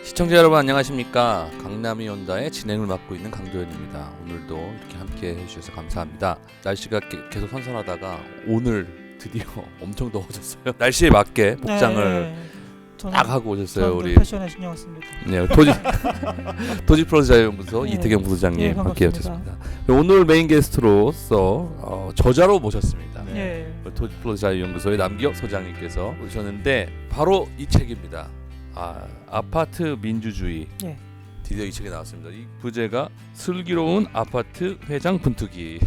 시청자 여러분 안녕하십니까. 강남이 온다의 진행을 맡고 있는 강도현입니다. 오늘도 이렇게 함께 해주셔서 감사합니다. 날씨가 계속 선선하다가 오늘 드디어 엄청 더워졌어요. 날씨에 맞게 복장을 딱 하고 오셨어요. 우리 패션에 신경 왔습니다. 네, 토지 프로젝트 자유연구소 이태경 부소장님 함께 해주셨습니다. 오늘 메인 게스트로서 저자로 모셨습니다. 토지 프로젝트 자유연구소의 남기혁 소장님께서 오셨는데 바로 이 책입니다. 아파트 민주주의. 드디어 이 책이 나왔습니다. 이 부제가 슬기로운 아파트 회장 분투기.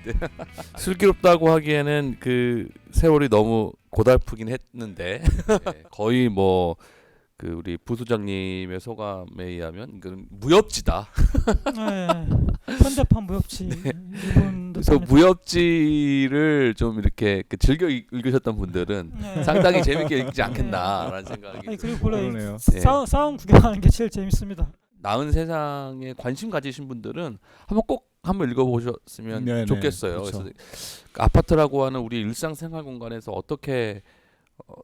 네. 슬기롭다고 하기에는 그 세월이 너무 고달프긴 했는데 거의 뭐 그 우리 부소장님의 소감에 의하면 그 무협지다. 현대판 무협지. 그래서 무협지를 좀 이렇게 즐겨 읽으셨던 분들은 상당히 재밌게 읽지 않겠나라는 생각이. 그리고 원래 싸움 구경하는 게 제일 재밌습니다. 나은 세상에 관심 가지신 분들은 한번 읽어보셨으면 좋겠어요. 그렇죠. 그래서 아파트라고 하는 우리 일상생활 공간에서 어떻게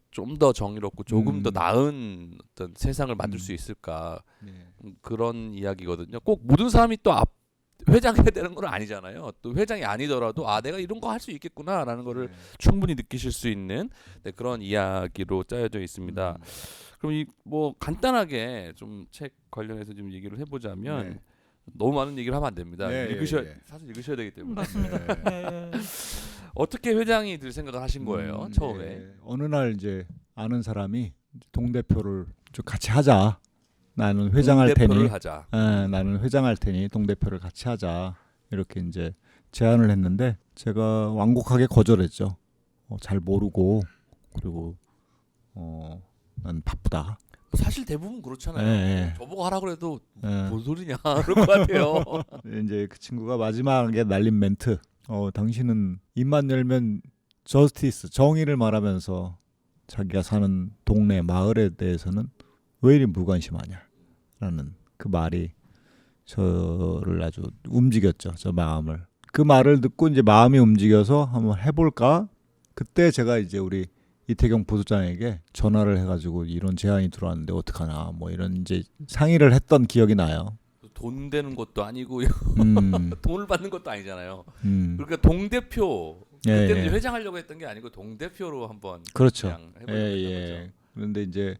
좀 더 정의롭고 조금 더 나은 어떤 세상을 만들 수 있을까, 그런 이야기거든요. 꼭 모든 사람이 또 회장해야 되는 건 아니잖아요. 또 회장이 아니더라도 내가 이런 거 할 수 있겠구나라는 거를 충분히 느끼실 수 있는 그런 이야기로 짜여져 있습니다. 그럼 뭐 간단하게 좀 책 관련해서 좀 얘기를 해보자면 너무 많은 얘기를 하면 안 됩니다. 사실 읽으셔야 되기 때문에. 맞습니다. 어떻게 회장이 될 생각을 하신 거예요, 처음에? 어느 날 이제 아는 사람이 동대표를 좀 같이 하자. 나는 회장할 테니. 나는 회장할 테니 동대표를 같이 하자. 이렇게 이제 제안을 했는데 제가 완곡하게 거절했죠. 잘 모르고 그리고 난 바쁘다. 사실 대부분 그렇잖아요. 저보고 하라고 해도 뭔 소리냐 그럴 것 같아요. 이제 그 친구가 마지막에 날린 멘트. 당신은 입만 열면 저스티스, 정의를 말하면서 자기가 사는 동네, 마을에 대해서는 왜 이리 무관심하냐 라는 그 말이 저를 아주 움직였죠. 저 마음을. 그 말을 듣고 이제 마음이 움직여서 한번 해볼까? 그때 제가 이제 우리 이태경 부소장에게 전화를 해가지고 이런 제안이 들어왔는데 어떡하나 뭐 이런 이제 상의를 했던 기억이 나요. 돈 되는 것도 아니고 돈을 받는 것도 아니잖아요. 그러니까 동대표 그때는 회장하려고 했던 게 아니고 동대표로 한번 그렇죠. 해보려고 했던 거죠. 그런데 이제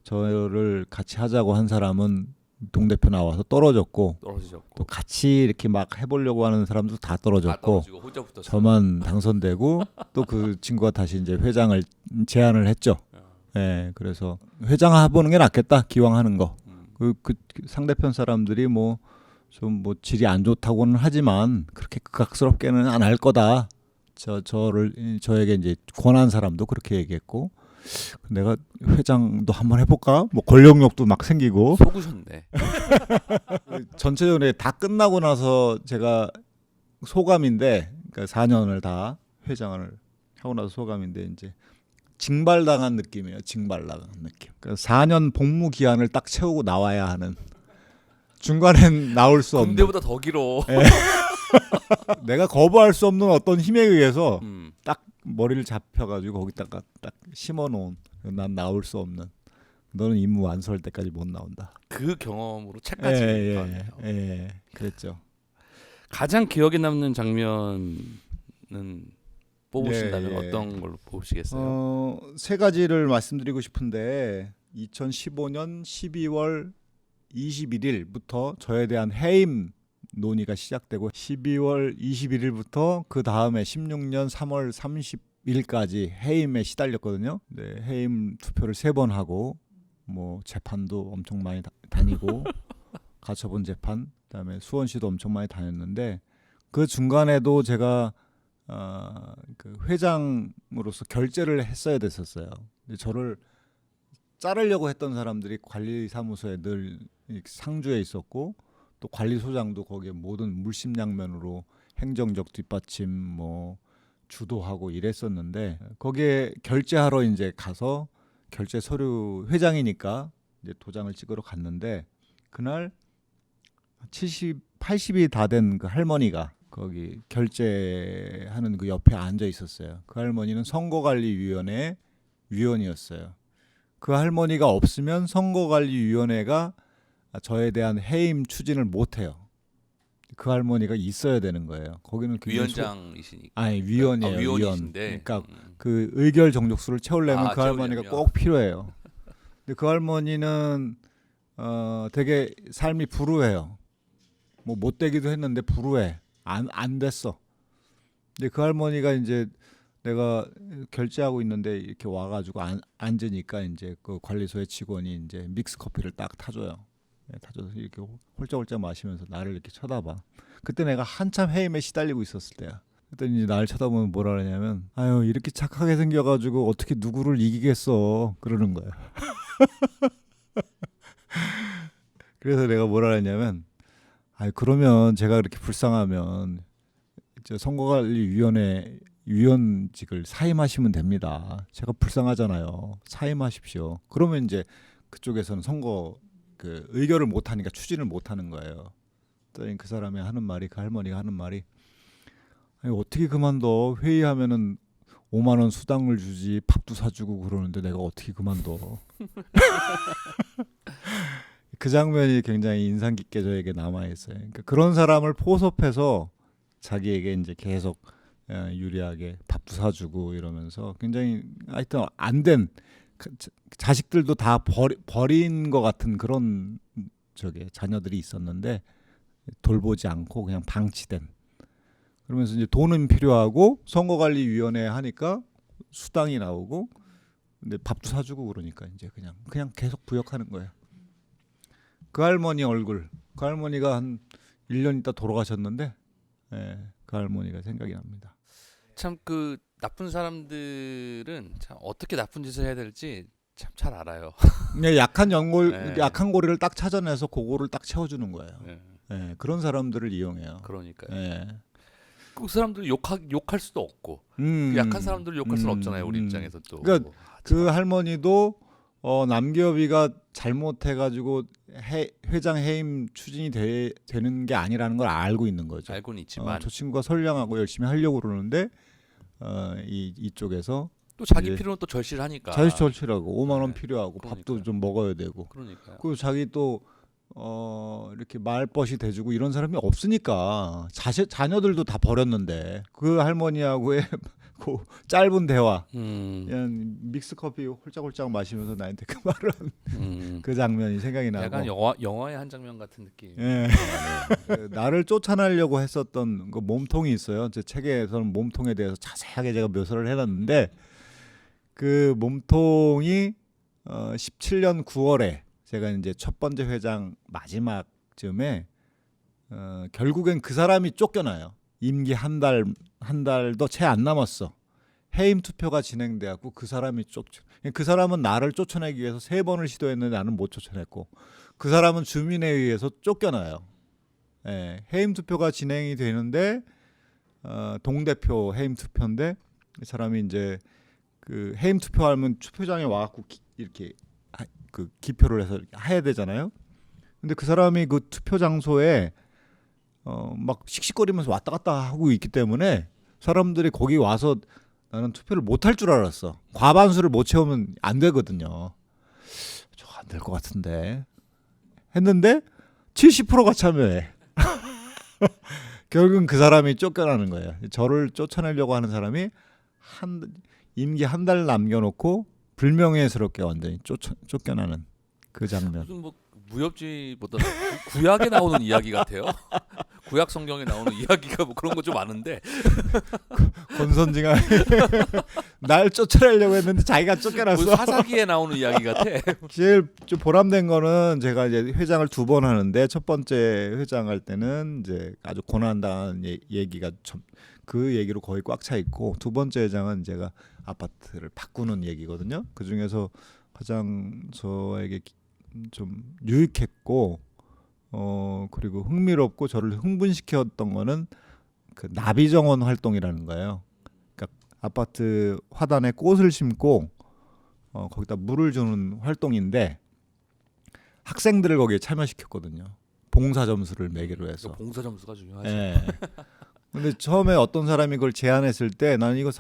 저를 같이 하자고 한 사람은 동대표 나와서 떨어졌고 또 같이 이렇게 막 해보려고 하는 사람도 다 떨어졌고 저만 당선되고 또 그 친구가 다시 이제 회장을 제안을 했죠. 그래서 회장 해보는 게 낫겠다, 기왕 하는 거. 그 상대편 사람들이 뭐 좀 뭐 질이 안 좋다고는 하지만 그렇게 극악스럽게는 안 할 거다. 저에게 이제 권한 사람도 그렇게 얘기했고, 내가 회장도 한번 해볼까? 뭐 권력욕도 막 생기고. 속으셨네. 전체적으로 다 끝나고 나서 제가 소감인데, 그러니까 4년을 다 회장을 하고 나서 소감인데 이제 징발당한 느낌이에요. 징발당한 느낌. 그러니까 4년 복무 기한을 딱 채우고 나와야 하는. 중간엔 나올 수 없는. 군대보다 더 길어. 내가 거부할 수 없는 어떤 힘에 의해서 딱 머리를 잡혀가지고 거기다가 딱 심어놓은, 난 나올 수 없는, 너는 임무 완수할 때까지 못 나온다. 그 경험으로 책까지 그랬죠. 가장 기억에 남는 장면은 뽑으신다면 어떤 걸로 뽑으시겠어요? 세 가지를 말씀드리고 싶은데 2015년 12월 21일부터 저에 대한 해임 논의가 시작되고 12월 21일부터 그 다음에 16년 3월 30일까지 해임에 시달렸거든요. 해임 투표를 3번 하고 뭐 재판도 엄청 많이 다니고 가처분 재판, 그다음에 수원시도 엄청 많이 다녔는데 그 중간에도 제가 그 회장으로서 결재를 했어야 됐었어요. 근데 저를 자르려고 했던 사람들이 관리사무소에 늘 상주에 있었고 또 관리소장도 거기에 모든 물심양면으로 행정적 뒷받침 뭐 주도하고 이랬었는데, 거기에 결재하러 이제 가서 결재 서류, 회장이니까 이제 도장을 찍으러 갔는데 그날 80이 다 된 그 할머니가 거기 결재하는 그 옆에 앉아 있었어요. 그 할머니는 선거관리위원회 위원이었어요. 그 할머니가 없으면 선거관리위원회가 저에 대한 해임 추진을 못해요. 그 할머니가 있어야 되는 거예요. 거기는 위원장이시니까. 아니 위원이에요. 위원이신데. 그러니까 그 의결 정족수를 채우려면 그 할머니가 채우려면. 꼭 필요해요. 근데 그 할머니는 되게 삶이 불우해요. 뭐 못되기도 했는데 불우해. 안 됐어. 근데 그 할머니가 이제 내가 결제하고 있는데 이렇게 와가지고 앉으니까 이제 그 관리소의 직원이 이제 믹스 커피를 딱 타줘요. 타줘서 이렇게 홀짝홀짝 마시면서 나를 이렇게 쳐다봐. 그때 내가 한참 해임에 시달리고 있었을 때야. 그랬더니 이제 나를 쳐다보면 뭐라 그러냐면 아유 이렇게 착하게 생겨가지고 어떻게 누구를 이기겠어 그러는 거야. 그래서 내가 뭐라 그랬냐면 아유 그러면 제가 그렇게 불쌍하면 선거관리위원회 위원직을 사임하시면 됩니다. 제가 불쌍하잖아요. 사임하십시오. 그러면 이제 그쪽에서는 선거 그 의결을 못 하니까 추진을 못 하는 거예요. 그랬더니 그 사람이 하는 말이 그 할머니가 하는 말이 아니, 어떻게 그만둬? 회의하면은 5만 원 수당을 주지 밥도 사주고 그러는데 내가 어떻게 그만둬? 그 장면이 굉장히 인상 깊게 저에게 남아 있어요. 그러니까 그런 사람을 포섭해서 자기에게 이제 계속 유리하게 밥도 사주고 이러면서 굉장히 하여튼 안 된 자식들도 다 버린 것 같은 그런 자녀들이 있었는데 돌보지 않고 그냥 방치된. 그러면서 이제 돈은 필요하고 선거관리위원회 하니까 수당이 나오고 근데 밥도 사주고 그러니까 이제 그냥 계속 부역하는 거예요. 그 할머니 얼굴, 그 할머니가 한 1년 있다 돌아가셨는데 그 할머니가 생각이 납니다. 참 그 나쁜 사람들은 참 어떻게 나쁜 짓을 해야 될지 참 잘 알아요. 약한 고리를 딱 찾아내서 그거를 딱 채워주는 거예요. 그런 사람들을 이용해요. 그러니까요. 그 사람들 욕할 수도 없고 약한 사람들을 욕할 수는 없잖아요. 우리 입장에서 또. 그러니까 그 할머니도 남기업이가 잘못해가지고 회장 해임 추진이 되는 게 아니라는 걸 알고 있는 거죠. 알고는 있지만 저 친구가 선량하고 열심히 하려고 그러는데 이쪽에서 또 자기 필요는 또 절실하니까. 자기 절실하고 5만 원 필요하고 그러니까요. 밥도 좀 먹어야 되고. 그러니까요. 그리고 자기 또 이렇게 말벗이 돼주고 이런 사람이 없으니까 자녀들도 다 버렸는데 그 할머니하고의 그 짧은 대화 그냥 믹스 커피 홀짝홀짝 마시면서 나한테 그 말은 그 장면이 생각이 나고 약간 영화의 한 장면 같은 느낌. 나를 쫓아내려고 했었던 그 몸통이 있어요. 제 책에서는 몸통에 대해서 자세하게 제가 묘사를 해놨는데 그 몸통이 17년 9월에 제가 이제 첫 번째 회장 마지막쯤에 결국엔 그 사람이 쫓겨나요. 임기 한 달도 채 안 남았어. 해임 투표가 진행돼갖고 그 사람이 그 사람은 나를 쫓아내기 위해서 3번을 시도했는데 나는 못 쫓아냈고 그 사람은 주민에 의해서 쫓겨나요. 해임 투표가 진행이 되는데 동대표 해임 투표인데 이 사람이 이제 그 해임 투표하면 투표장에 와갖고 이렇게 그 기표를 해서 해야 되잖아요. 근데 그 사람이 그 투표 장소에 막 씩씩거리면서 왔다 갔다 하고 있기 때문에 사람들이 거기 와서 나는 투표를 못 할 줄 알았어. 과반수를 못 채우면 안 되거든요. 저 안 될 것 같은데 했는데 70%가 참여해. 결국은 그 사람이 쫓겨나는 거예요. 저를 쫓아내려고 하는 사람이 임기 한 달 남겨놓고 불명예스럽게 완전히 쫓겨나는 그 장면. 무슨 뭐 무협지보다 구약에 나오는 이야기 같아요. 구약 성경에 나오는 이야기가 뭐 그런 거 좀 아는데 권선징아 날 쫓아내려고 했는데 자기가 쫓겨났어. 뭐 사사기에 나오는 이야기 같아. 제일 좀 보람된 거는 제가 이제 회장을 2번 하는데 첫 번째 회장할 때는 이제 아주 고난당한 얘기가 그 얘기로 거의 꽉 차 있고 두 번째 회장은 제가 아파트를 바꾸는 얘기거든요. 그 중에서 가장 저에게 좀 유익했고 그리고 흥미롭고 저를 흥분시켰던 거는 그 나비정원 활동이라는 거예요. 그러니까 아파트 화단에 꽃을 심고 거기다 물을 주는 활동인데 학생들을 거기에 참여시켰거든요. 봉사 점수를 매개로 해서. 봉사 점수가 중요하죠. 네. 근데 처음에 어떤 사람이 그걸 제안했을 때 나는 이거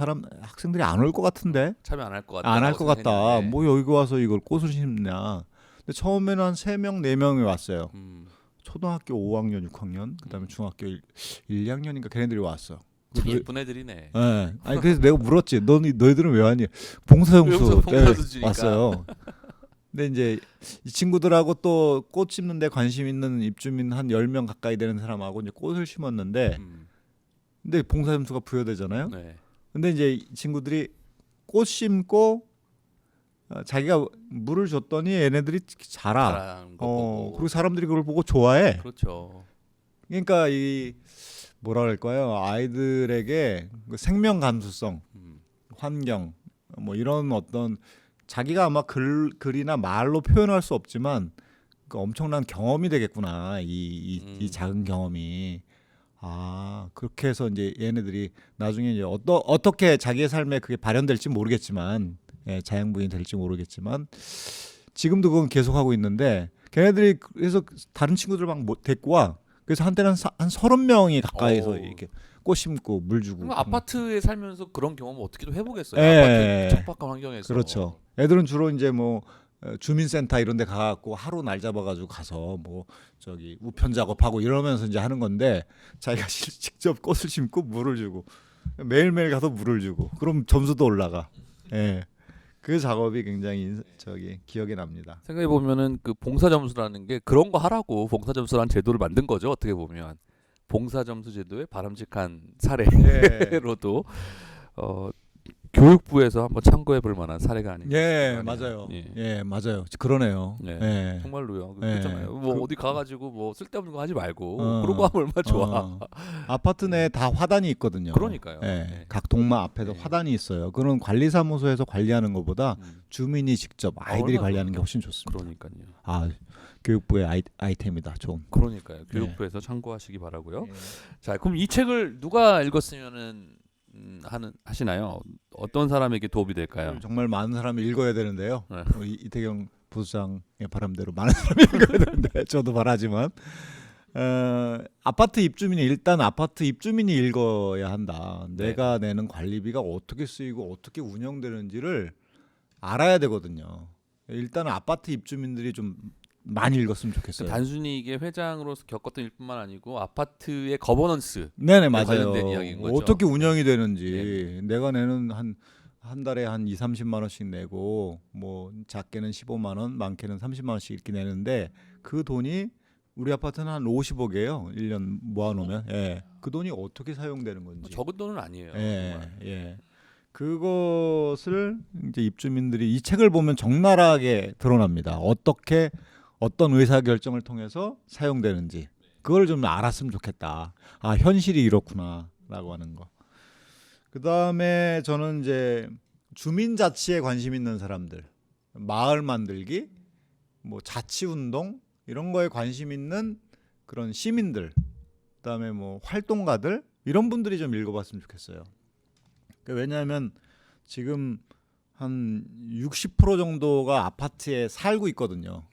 학생들이 안 올 것 같은데 참여 안 할 것 같다. 안 할 것 같다. 뭐 여기 와서 이걸 꽃을 심냐. 근데 처음에는 한 3명 4명이 왔어요. 초등학교 5학년 6학년 그다음에 중학교 1, 2학년인가 걔네들이 왔어. 참 예쁜 애들이네. 네. 아니 그래서 내가 물었지. 너희들은 왜 왔니? 봉사용수 때 왔어요. 근데 이제 이 친구들하고 또 꽃 심는 데 관심 있는 입주민 한 10명 가까이 되는 사람하고 이제 꽃을 심었는데 근데 봉사점수가 부여되잖아요. 네. 근데 이제 이 친구들이 꽃 심고 자기가 물을 줬더니 얘네들이 자라. 그리고 사람들이 그걸 보고 좋아해. 그렇죠. 그러니까 이 뭐라 그럴까요? 아이들에게 그 생명 감수성, 환경 뭐 이런 어떤 자기가 아마 글이나 말로 표현할 수 없지만 그 엄청난 경험이 되겠구나. 이 작은 경험이. 그렇게 해서 이제 얘네들이 나중에 이제 어떻게 자기의 삶에 그게 발현될지 모르겠지만 자양분이 될지 모르겠지만 지금도 그건 계속하고 있는데 걔네들이 그래서 다른 친구들 막 데리고 와. 그래서 한때는 한 30명이 가까이서 이렇게 꽃 심고 물 주고. 그럼 아파트에 살면서 그런 경험을 어떻게든 해보겠어요. 아파트 척박한 환경에서. 그렇죠. 애들은 주로 이제 뭐 주민센터 이런 데 가갖고 하루 날 잡아가지고 가서 뭐 저기 우편 작업하고 이러면서 이제 하는 건데 자기가 직접 꽃을 심고 물을 주고 매일매일 가서 물을 주고 그럼 점수도 올라가. 그 작업이 굉장히 기억에 납니다. 생각해 보면은 그 봉사점수라는 게 그런 거 하라고 봉사점수라는 제도를 만든 거죠. 어떻게 보면 봉사점수 제도의 바람직한 사례로도 교육부에서 한번 참고해 볼 만한 사례가 아닌가. 맞아요. 맞아요. 그러네요. 정말로요. 그렇잖아요. 뭐 어디 가가지고 뭐 쓸데없는 거 하지 말고 그런 거 하면 얼마나 좋아. 아파트 내에 다 화단이 있거든요. 그러니까요. 각 동마 앞에도 화단이 있어요. 그런 관리사무소에서 관리하는 것보다 주민이 직접 아이들이 관리하는 게 훨씬 좋습니다. 그러니까요. 교육부의 아이템이다. 좀. 그러니까요. 교육부에서 참고하시기 바라고요. 자, 그럼 이 책을 누가 읽었으면은 하시나요? 어떤 사람에게 도움이 될까요? 정말 많은 사람이 읽어야 되는데요. 이태경 부소장의 바람대로 많은 사람이 읽어야 되는데 저도 바라지만 아파트 입주민이 일단 아파트 입주민이 읽어야 한다. 내가 내는 관리비가 어떻게 쓰이고 어떻게 운영되는지를 알아야 되거든요. 일단 아파트 입주민들이 좀 많이 읽었으면 좋겠어요. 단순히 이게 회장으로서 겪었던 일뿐만 아니고 아파트의 거버넌스 맞아요. 관련된 이야기인 거죠. 어떻게 운영이 되는지 내가 내는 한 달에 한 2-30만 원씩 내고 뭐 작게는 15만 원, 많게는 30만 원씩 이렇게 내는데 그 돈이 우리 아파트는 한 50억이에요. 1년 모아놓으면 그 돈이 어떻게 사용되는 건지 적은 돈은 아니에요. 그것을 이제 입주민들이 이 책을 보면 적나라하게 드러납니다. 어떤 의사결정을 통해서 사용되는지 그걸 좀 알았으면 좋겠다. 현실이 이렇구나라고 하는 거. 그다음에 저는 이제 주민자치에 관심 있는 사람들, 마을 만들기, 뭐 자치운동 이런 거에 관심 있는 그런 시민들, 그다음에 뭐 활동가들 이런 분들이 좀 읽어봤으면 좋겠어요. 왜냐하면 지금 한 60% 정도가 아파트에 살고 있거든요.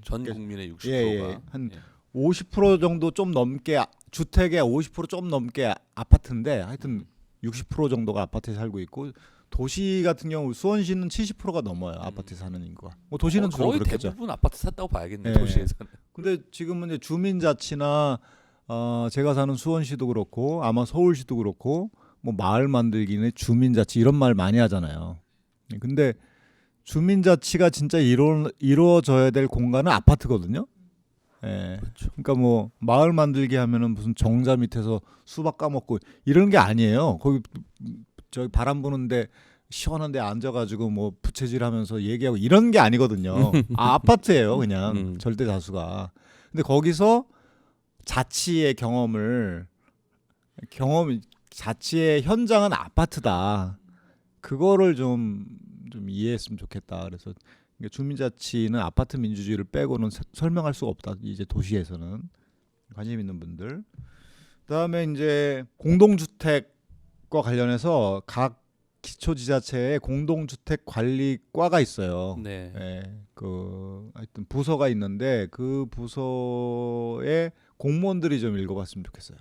전 국민의 60%가 한 50% 정도 좀 넘게 주택의 50% 좀 넘게 아파트인데 하여튼 60% 정도가 아파트에 살고 있고 도시 같은 경우 수원시는 70%가 넘어요. 아파트에 사는 인구가. 뭐 도시는 주로 거의 그렇겠죠. 대부분 아파트 샀다고 봐야겠네요. 도시에서는. 근데 지금은 이제 주민자치나 제가 사는 수원시도 그렇고 아마 서울시도 그렇고 뭐 마을 만들기는 주민자치 이런 말 많이 하잖아요. 근데 주민자치가 진짜 이루어져야 될 공간은 아파트거든요. 그렇죠. 그러니까 뭐 마을 만들기 하면은 무슨 정자 밑에서 수박 까먹고 이런 게 아니에요. 거기 저기 바람 부는데 시원한데 앉아가지고 뭐 부채질하면서 얘기하고 이런 게 아니거든요. 아파트예요, 그냥 절대 다수가. 근데 거기서 자치의 자치의 현장은 아파트다. 그거를 좀 이해했으면 좋겠다. 그래서 주민자치는 아파트 민주주의를 빼고는 설명할 수가 없다. 이제 도시에서는 관심 있는 분들. 그다음에 이제 공동주택과 관련해서 각 기초지자체에 공동주택 관리과가 있어요. 하여튼 부서가 있는데 그 부서의 공무원들이 좀 읽어봤으면 좋겠어요.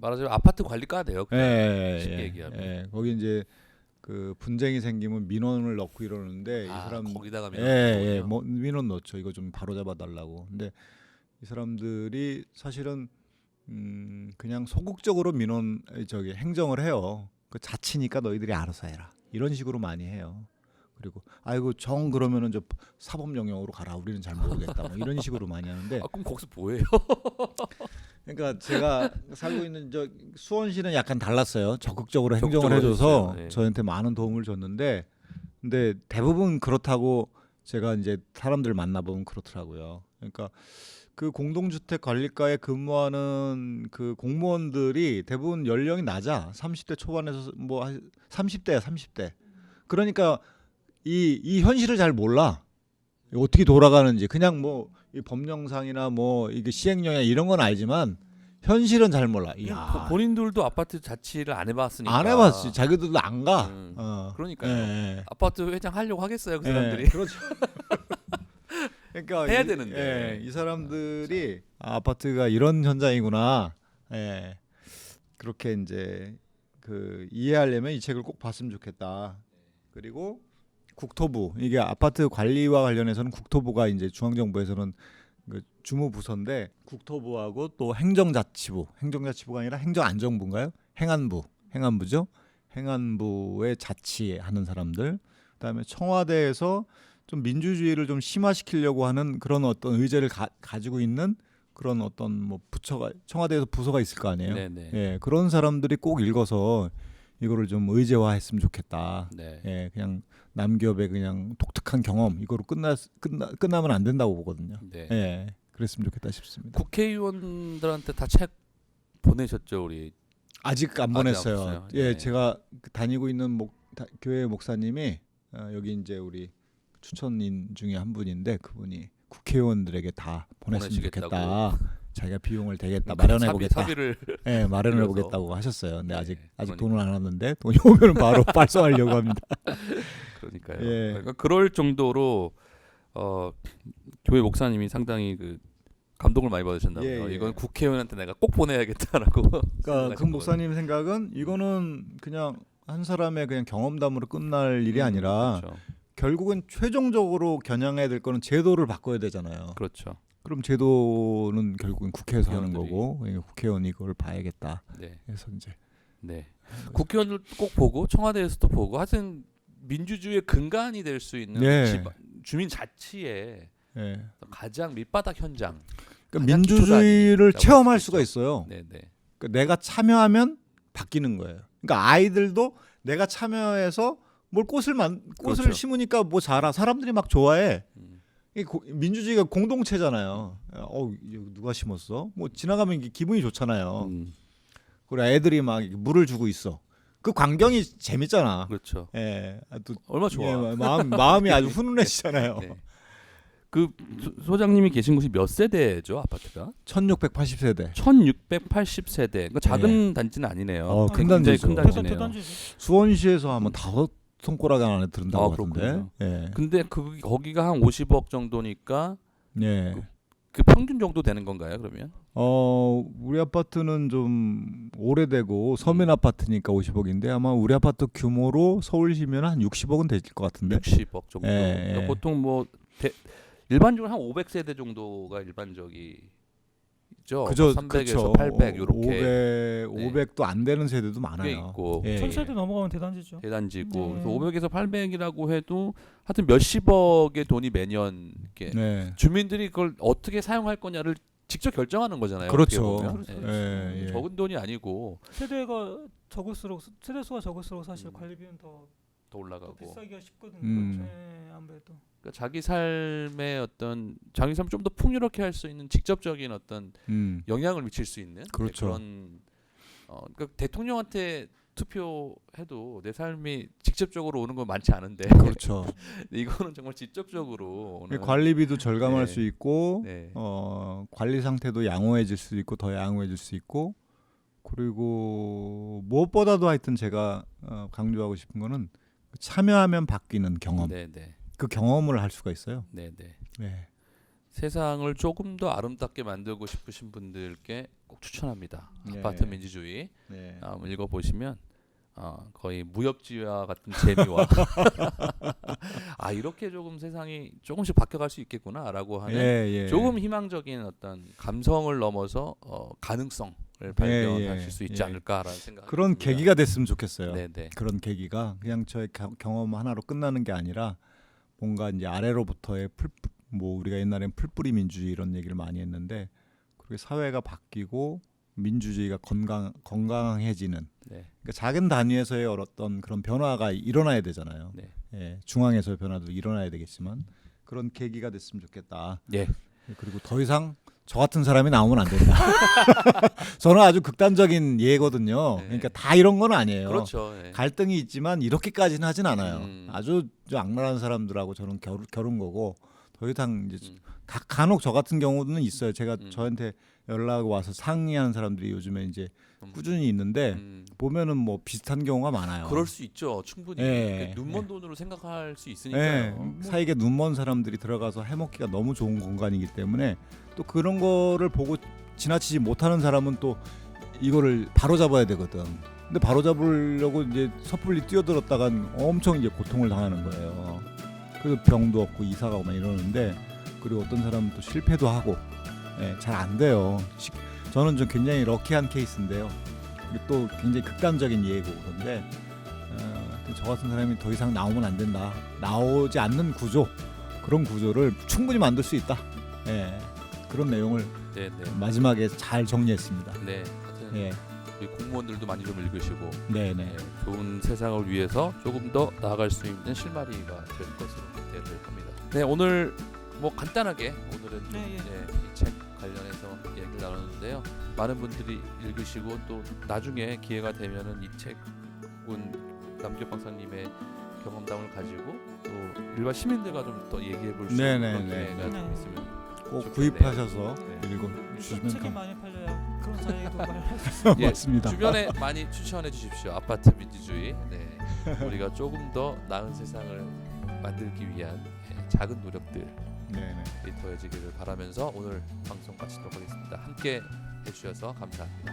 말하자면 아파트 관리과네요. 쉽게 예, 얘기하면. 예. 거기 이제 그 분쟁이 생기면 민원을 넣고 이러는데 이 아, 사람 거기다가 뭐 민원 넣죠. 이거 좀 바로 잡아 달라고. 근데 이 사람들이 사실은 그냥 소극적으로 행정을 해요. 그 자치니까 너희들이 알아서 해라. 이런 식으로 많이 해요. 그리고 아이고 정 그러면은 저 사법 영역으로 가라. 우리는 잘 모르겠다. 뭐 이런 식으로 많이 하는데. 아, 그럼 거기서 뭐예요? 그러니까 제가 살고 있는 저 수원시는 약간 달랐어요. 적극적으로 행정을 해줘서 네. 저한테 많은 도움을 줬는데, 근데 대부분 그렇다고 제가 이제 사람들 만나보면 그렇더라고요. 그러니까 그 공동주택 관리과에 근무하는 그 공무원들이 대부분 연령이 낮아. 30대 초반에서 뭐 30대야 30대. 그러니까 이 현실을 잘 몰라. 어떻게 돌아가는지. 그냥 뭐 이 법령상이나 뭐 이게 시행령이나 이런 건 알지만 현실은 잘 몰라. 이야. 본인들도 아파트 자치를 안 해봤으니까. 안 해봤지. 자기들도 안 가. 그러니까요. 예. 아파트 회장 하려고 하겠어요, 그 사람들이. 그렇죠. 그러니까 해야 되는데. 이 사람들이 아파트가 이런 현장이구나. 예. 그렇게 이제 그 이해하려면 이 책을 꼭 봤으면 좋겠다. 그리고 국토부, 이게 아파트 관리와 관련해서는 국토부가 이제 중앙정부에서는 그 주무부서인데, 국토부하고 또 행정자치부가 아니라 행정안전부인가요? 행안부죠. 행안부에 자치하는 사람들, 그다음에 청와대에서 좀 민주주의를 좀 심화시키려고 하는 그런 어떤 의제를 가지고 있는 그런 어떤 뭐 청와대에서 부서가 있을 거 아니에요. 네네. 예, 그런 사람들이 꼭 읽어서 이거를 좀 의제화했으면 좋겠다. 네. 예, 그냥 남기업의 그냥 독특한 경험 이거로 끝나면 안 된다고 보거든요. 네. 예, 그랬으면 좋겠다 싶습니다. 국회의원들한테 다 책 보내셨죠, 우리? 아직 안 보냈어요. 없어요. 예, 네. 제가 다니고 있는 교회 목사님이 여기 이제 우리 추천인 중에 한 분인데, 그분이 국회의원들에게 다 보냈으면 좋겠다. 자기가 비용을 대겠다, 마련해보겠다. 사비를 네, 마련해보겠다고 하셨어요. 근데 아직 그러니까. 돈을 안 왔는데 돈이 오면 바로 발송하려고 합니다. 그러니까요. 예. 그러니까 그럴 정도로 교회 목사님이 상당히 그 감동을 많이 받으셨나봐요. 예. 이건 국회의원한테 내가 꼭 보내야겠다라고. 그러니까 그 목사님 생각은 이거는 그냥 한 사람의 그냥 경험담으로 끝날 일이 아니라 그렇죠. 결국은 최종적으로 겨냥해야 될 거는 제도를 바꿔야 되잖아요. 그렇죠. 그럼 제도는 결국은 국회에서 하는 국회의원들이. 거고, 그러니까 국회의원이 이걸 봐야겠다. 네. 그래서 이제 국회의원들도 꼭 보고 청와대에서도 보고, 하여튼 민주주의의 근간이 될 수 있는 주민 자치의 가장 밑바닥 현장. 그러니까 민주주의를 체험할 수가 있어요. 네네. 그러니까 내가 참여하면 바뀌는 거예요. 그러니까 아이들도 내가 참여해서 뭘 꽃을 그렇죠. 심으니까 뭐 자라. 사람들이 막 좋아해. 민주주의가 공동체잖아요. 누가 심었어? 뭐 지나가면 기분이 좋잖아요. 그리고 애들이 막 물을 주고 있어. 그 광경이 재밌잖아. 그렇죠. 예, 얼마 좋아. 예, 마음이 아주 훈훈해지잖아요. 네. 그 소장님이 계신 곳이 몇 세대죠, 아파트가? 1680세대. 1680세대. 그러니까 작은 단지는 아니네요. 큰 단지죠. 큰 단지네요. 수원시에서 아마 5손가락 안에 들은다고 하던데. 예. 근데 거기가 한 50억 정도니까 예. 그 평균 정도 되는 건가요, 그러면? 우리 아파트는 좀 오래되고 서민 아파트니까 50억인데 아마 우리 아파트 규모로 서울시면 한 60억은 될 것 같은데. 60억 정도. 예, 그러니까 예. 보통 뭐 일반적으로 한 500세대 정도가 일반적이죠. 그죠, 300에서 그렇죠. 800 이렇게. 500도 안 되는 세대도 많아요. 꽤 있고. 예. 1000세대 넘어가면 대단지죠. 대단지고. 그래서 500에서 800이라고 해도 하여튼 몇십억의 돈이 매년 이렇게 네. 주민들이 그걸 어떻게 사용할 거냐를 직접 결정하는 거잖아요. 그렇죠. 어떻게 보면. 예. 적은 돈이 아니고 세대가 적을수록 세대 수가 적을수록 사실 관리비는 더 올라가고. 비싸기가 쉽거든요. 네, 아무래도. 그러니까 자기 삶의 자기 삶을 좀 더 풍요롭게 할 수 있는 직접적인 어떤 영향을 미칠 수 있는 그렇죠. 그런 그러니까 대통령한테 투표해도 내 삶이 직접적으로 오는 건 많지 않은데. 그렇죠. 이거는 정말 직접적으로 오는. 관리비도 절감할 네. 수 있고, 네. 관리 상태도 양호해질 수 있고 더 양호해질 수 있고, 그리고 무엇보다도 하여튼 제가 강조하고 싶은 거는 참여하면 바뀌는 경험. 네네. 그 경험을 할 수가 있어요. 네네. 네. 세상을 조금 더 아름답게 만들고 싶으신 분들께 꼭 추천합니다. 네. 아파트 민주주의 네. 읽어보시면 거의 무협지와 같은 재미와 이렇게 조금 세상이 조금씩 바뀌어갈 수 있겠구나라고 하는 조금 희망적인 어떤 감성을 넘어서 가능성을 발견하실 수 있지 않을까라는 생각. 그런 듭니다. 계기가 됐으면 좋겠어요. 네네. 그런 계기가 그냥 저의 경험 하나로 끝나는 게 아니라 뭔가 이제 아래로부터의 뭐 우리가 옛날엔 풀뿌리 민주주의 이런 얘기를 많이 했는데 그렇게 사회가 바뀌고 민주주의가 건강해지는 그러니까 작은 단위에서의 어떤 그런 변화가 일어나야 되잖아요. 중앙에서의 변화도 일어나야 되겠지만 그런 계기가 됐으면 좋겠다. 그리고 더 이상 저 같은 사람이 나오면 안 된다. 저는 아주 극단적인 예거든요. 그러니까 다 이런 건 아니에요. 그렇죠. 갈등이 있지만 이렇게까지는 하진 않아요. 아주 악랄한 사람들하고 저는 겨룬 거고 더 이상 이제 간혹 저 같은 경우는 있어요. 제가 저한테 연락 와서 상의하는 사람들이 요즘에 이제 꾸준히 있는데 보면은 뭐 비슷한 경우가 많아요. 그럴 수 있죠. 충분히 눈먼 돈으로 생각할 수 있으니까요. 사이에 눈먼 사람들이 들어가서 해먹기가 너무 좋은 공간이기 때문에 또 그런 거를 보고 지나치지 못하는 사람은 또 이거를 바로 잡아야 되거든. 근데 바로 잡으려고 이제 섣불리 뛰어들었다간 엄청 이제 고통을 당하는 거예요. 그래서 병도 없고 이사가고 막 이러는데 그리고 어떤 사람은 또 실패도 하고 잘 안 돼요. 저는 좀 굉장히 럭키한 케이스인데요. 또 굉장히 극단적인 예고 그런데 저 같은 사람이 더 이상 나오면 안 된다. 나오지 않는 구조 그런 구조를 충분히 만들 수 있다. 그런 내용을 마지막에 잘 정리했습니다. 네, 우리 공무원들도 많이 좀 읽으시고 좋은 세상을 위해서 조금 더 나아갈 수 있는 실마리가 될 것으로 기대를 합니다. 네, 오늘 뭐 간단하게 오늘은 이 책 관련해서 얘기를 나눴는데요. 많은 분들이 읽으시고 또 나중에 기회가 되면은 이 책은 남기혁 박사님의 경험담을 가지고 또 일반 시민들과 좀 더 얘기해 볼 수 있는 그런 기회가 좀 있으면 꼭 구입하셔서 읽어주시면 책이 많이 팔려야 그런 자리도 마련할 수 있습니다. 맞습니다. 주변에 많이 추천해 주십시오. 아파트 민주주의. 우리가 조금 더 나은 세상을 만들기 위한 작은 노력들이 더해지기를 바라면서 오늘 방송 마치도록 하겠습니다. 함께 해주셔서 감사합니다.